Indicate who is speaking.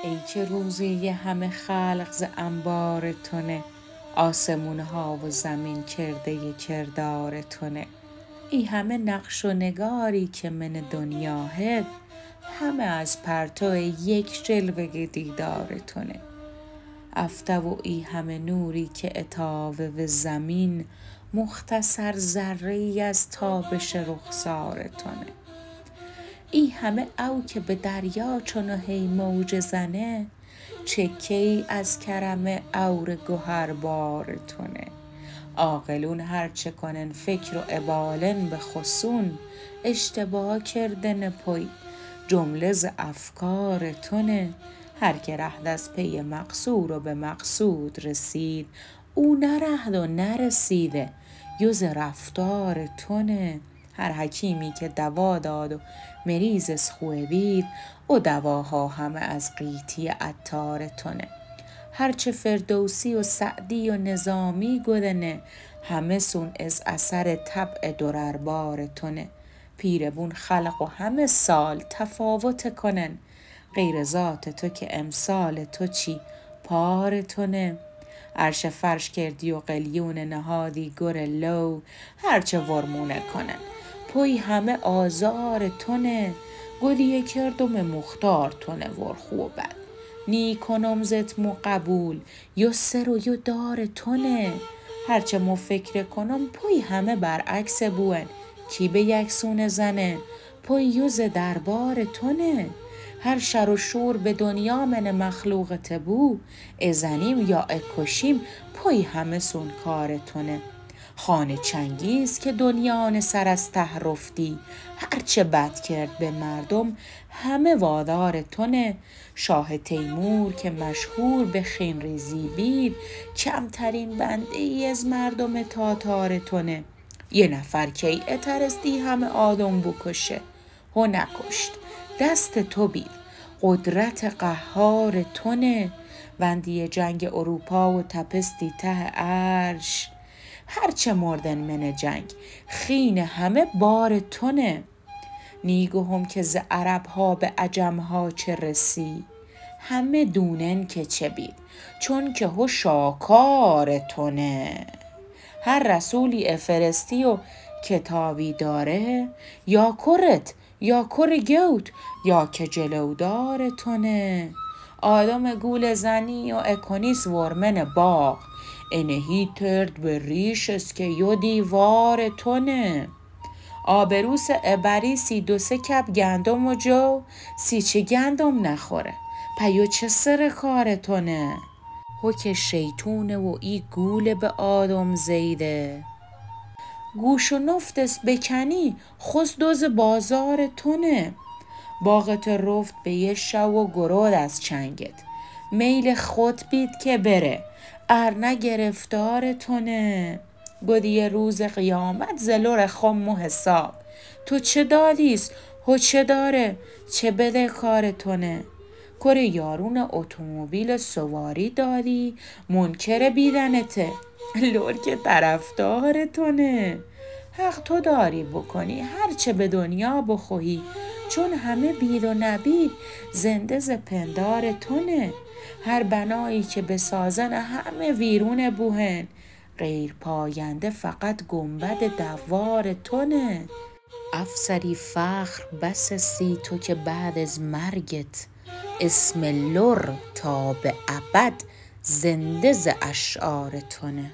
Speaker 1: ای که روزی همه خلق ز انبار تونه، آسمون ها و زمین کرده کردار تونه. ای همه نقش و نگاری که من دنیاهد، همه از پرتو یک جلوه دیدار تونه. افته و ای همه نوری که اتاوه و زمین، مختصر ذره ای از تابش رخسار تونه. ای همه او که به دریا چون هی موج زنه، چکه ای از کرم اور گهربار تونه. عاقلون هرچه کنن فکر و ابالن به خصون، اشتباه کردن پی جمله ز افکار تونه. هر که رهد از پی مقصور و به مقصود رسید، او نرهد و نرسیده جز رفتار تونه. هر حکیمی که دوا داد و مریض خوه بید، او دواها همه از قیتی عطار تونه. هرچه فردوسی و سعدی و نظامی گدنه، همه سون از اثر طبع درربار تونه. پیربون خلق و همه سال تفاوت کنن، غیر ذات تو که امثال تو چی پار تونه. عرش فرش کردی و قلیون نهادی گر لو، هرچه ورمونه کنن پوی همه آزار تونه. گدیه کردم مختار تونه ورخو و بد، نی کنم زت مو قبول یو سر و یو دار تونه. هرچه مو فکر کنم پوی همه برعکس بوین، کی به یکسون زنه پوی یوز دربار تونه. هر شر و شور به دنیا من مخلوق تبو، ازنیم یا اکشیم پوی همه سون کار تونه. خانه چنگیز که دنیان سر از ته رفتی، هرچه بد کرد به مردم همه وادار تونه. شاه تیمور که مشهور به خین ریزی بید، کمترین بنده ای از مردم تاتار تونه. یه نفر کی اترستی همه آدم بکشه، هو نکشت دست تو بید قدرت قهار تونه. وندی جنگ اروپا و تپستی ته عرش، هرچه مردن من جنگ خین همه بار تونه. نیگهم که ز عرب ها به عجم ها چه رسی، همه دونن که چه بید چون که هو شاکار تونه. هر رسولی افرستی و کتابی داره، یا کرت یا کر گوت یا که جلودار تونه. آدم گول زنی و اکنیس ورمن باغ، انهی ترد به ریش است که یو دیوار تونه. آبروس ابری سی دو سه کپ گندم و جو، سی چه گندم نخوره پیو چه سر کار تونه. هو که شیطونه و ای گول به آدم زیده، گوش و نفتس بکنی خود دوز بازار تونه. باغت رفت به یه شو و گرود از چنگت، میل خود بید که بره ارنه گرفتار تونه. گدی روز قیامت زلور خم و حساب، تو چه دادیست هو چه داره چه بده کار تونه. کره یارون اتومبیل سواری دادی، منکر بیدنته لور که طرفدار تونه. حق تو داری بکنی هرچه به دنیا بخوهی، چون همه بید و نبید زنده ز پندار تونه. هر بنایی که بسازن همه ویرون بوهن، غیر پاینده فقط گنبد دوار تونه. افسری فخر بس سی تو که بعد از مرگت، اسم لر تا به ابد زنده ز اشعار تونه.